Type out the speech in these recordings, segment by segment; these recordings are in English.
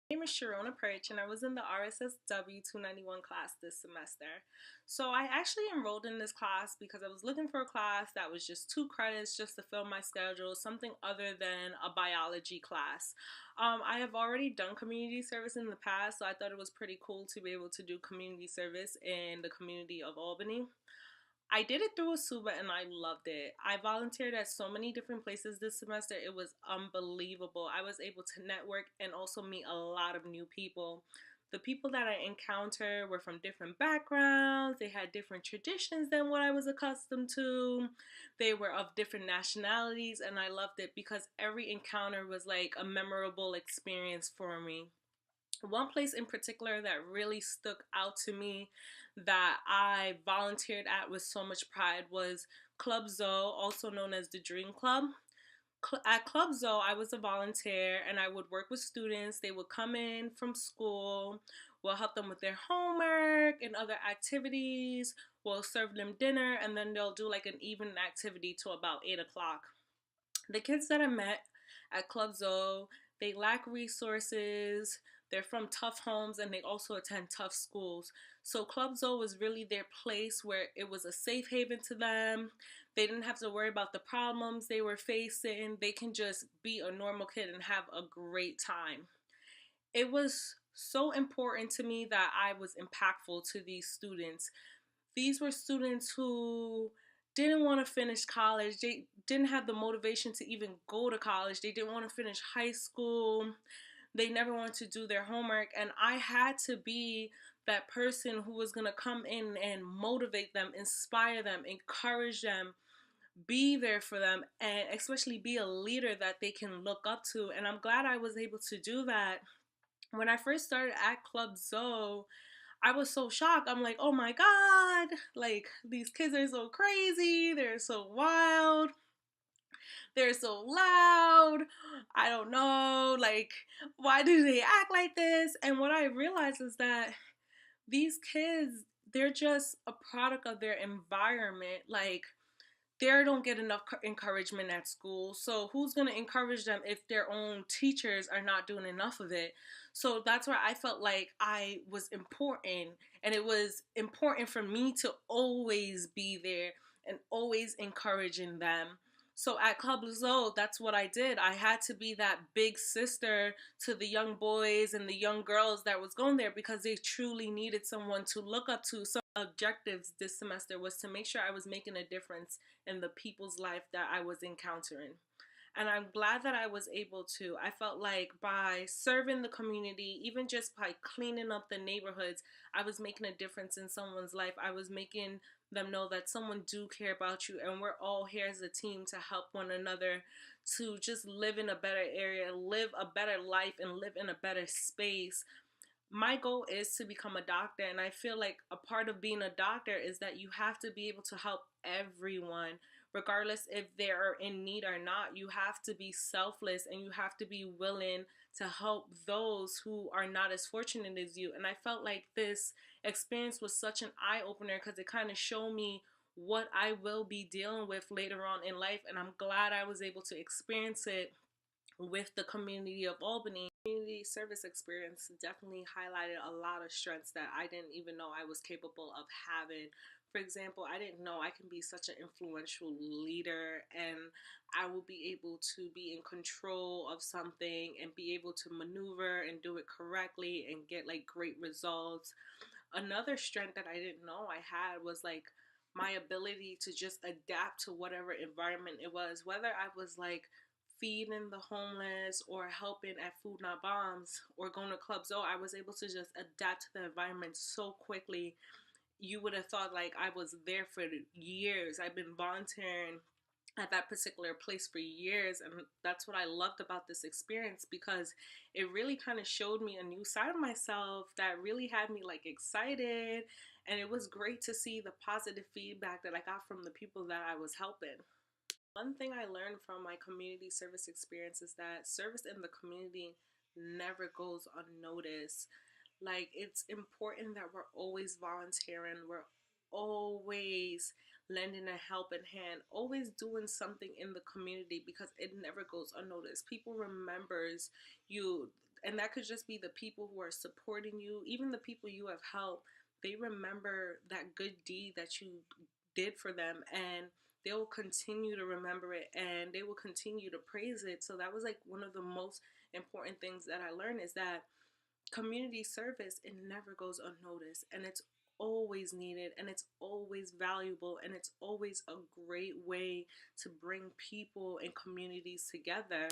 My name is Sharona Perch and I was in the Rssw 291 class this semester. So I actually enrolled in this class because I was looking for a class that was just 2 credits just to fill my schedule, something other than a biology class. I have already done community service in the past, so I thought it was pretty cool to be able to do community service in the community of Albany. I did it through Rssw and I loved it. I volunteered at so many different places this semester. It was unbelievable. I was able to network and also meet a lot of new people. The people that I encountered were from different backgrounds. They had different traditions than what I was accustomed to. They were of different nationalities, and I loved it because every encounter was like a memorable experience for me. One place in particular that really stuck out to me that I volunteered at with so much pride was Club Zoo, also known as the Dream Club. At Club Zoo, I was a volunteer and I would work with students. They would come in from school, we'll help them with their homework and other activities, we'll serve them dinner, and then they'll do like an evening activity till about 8 o'clock. The kids that I met at Club Zoo, they lack resources, they're from tough homes, and they also attend tough schools. So Club Zoo was really their place where it was a safe haven to them. They didn't have to worry about the problems they were facing. They can just be a normal kid and have a great time. It was so important to me that I was impactful to these students. These were students who didn't want to finish college. They didn't have the motivation to even go to college. They didn't want to finish high school. They never wanted to do their homework. And I had to be that person who was going to come in and motivate them, inspire them, encourage them, be there for them, and especially be a leader that they can look up to. And I'm glad I was able to do that. When I first started at Club Zoo, I was so shocked. I'm like, oh my God, like these kids are so crazy. They're so wild. They're so loud. I don't know. Like, why do they act like this? And what I realized is that these kids, they're just a product of their environment. Like, they don't get enough encouragement at school. So who's going to encourage them if their own teachers are not doing enough of it? So that's where I felt like I was important. And it was important for me to always be there and always encouraging them. So at Club Zoo, that's what I did. I had to be that big sister to the young boys and the young girls that was going there because they truly needed someone to look up to. So objectives this semester was to make sure I was making a difference in the people's life that I was encountering. And I'm glad that I was able to. I felt like by serving the community, even just by cleaning up the neighborhoods, I was making a difference in someone's life. I was making them know that someone do care about you, and we're all here as a team to help one another to just live in a better area, live a better life, and live in a better space. My goal is to become a doctor, and I feel like a part of being a doctor is that you have to be able to help everyone, regardless if they're in need or not. You have to be selfless and you have to be willing to help those who are not as fortunate as you. And I felt like this experience was such an eye-opener because it kind of showed me what I will be dealing with later on in life, and I'm glad I was able to experience it with the community of Albany. Community service experience definitely highlighted a lot of strengths that I didn't even know I was capable of having. For example, I didn't know I can be such an influential leader and I will be able to be in control of something and be able to maneuver and do it correctly and get like great results. Another strength that I didn't know I had was like my ability to just adapt to whatever environment it was, whether I was like feeding the homeless or helping at Food Not Bombs or going to Club Zoo. I was able to just adapt to the environment so quickly. You would have thought like I was there for years. I've been volunteering at that particular place for years, and that's what I loved about this experience because it really kind of showed me a new side of myself that really had me like excited, and it was great to see the positive feedback that I got from the people that I was helping. One thing I learned from my community service experience is that service in the community never goes unnoticed. Like, it's important that we're always volunteering, we're always lending a helping hand, always doing something in the community because it never goes unnoticed. People remembers you And that could just be the people who are supporting you, even the people you have helped. They remember that good deed that you did for them, and they will continue to remember it, and they will continue to praise it. So that was like one of the most important things that I learned, is that community service, it never goes unnoticed, and it's always needed, and it's always valuable, and it's always a great way to bring people and communities together.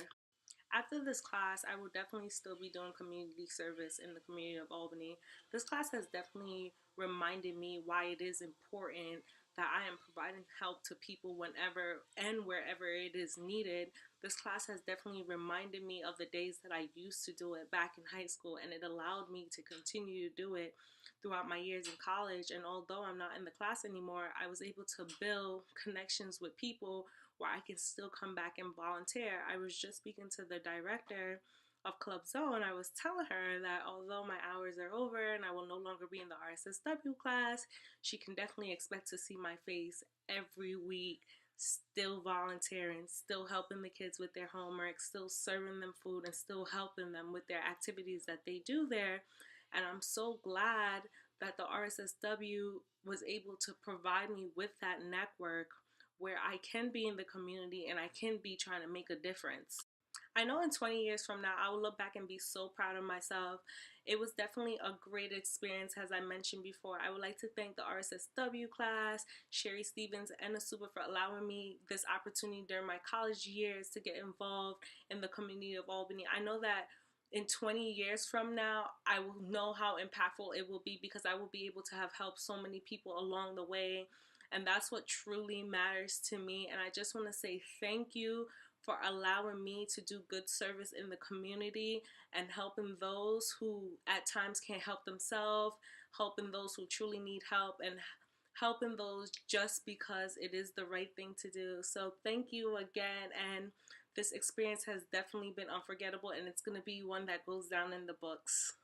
After this class, I will definitely still be doing community service in the community of Albany. This class has definitely reminded me why it is important that I am providing help to people whenever and wherever it is needed. This class has definitely reminded me of the days that I used to do it back in high school, and it allowed me to continue to do it throughout my years in college. And although I'm not in the class anymore, I was able to build connections with people where I can still come back and volunteer. I was just speaking to the director of Club Zone. I was telling her that although my hours are over and I will no longer be in the RSSW class, she can definitely expect to see my face every week, still volunteering, still helping the kids with their homework, still serving them food, and still helping them with their activities that they do there. And I'm so glad that the RSSW was able to provide me with that network where I can be in the community and I can be trying to make a difference. I know in 20 years from now, I will look back and be so proud of myself. It was definitely a great experience, as I mentioned before. I would like to thank the RSSW class, Sherry Stevens, and Rssw for allowing me this opportunity during my college years to get involved in the community of Albany. I know that in 20 years from now, I will know how impactful it will be, because I will be able to have helped so many people along the way. And that's what truly matters to me. And I just want to say thank you for allowing me to do good service in the community and helping those who at times can't help themselves, helping those who truly need help, and helping those just because it is the right thing to do. So thank you again, and this experience has definitely been unforgettable, and it's going to be one that goes down in the books.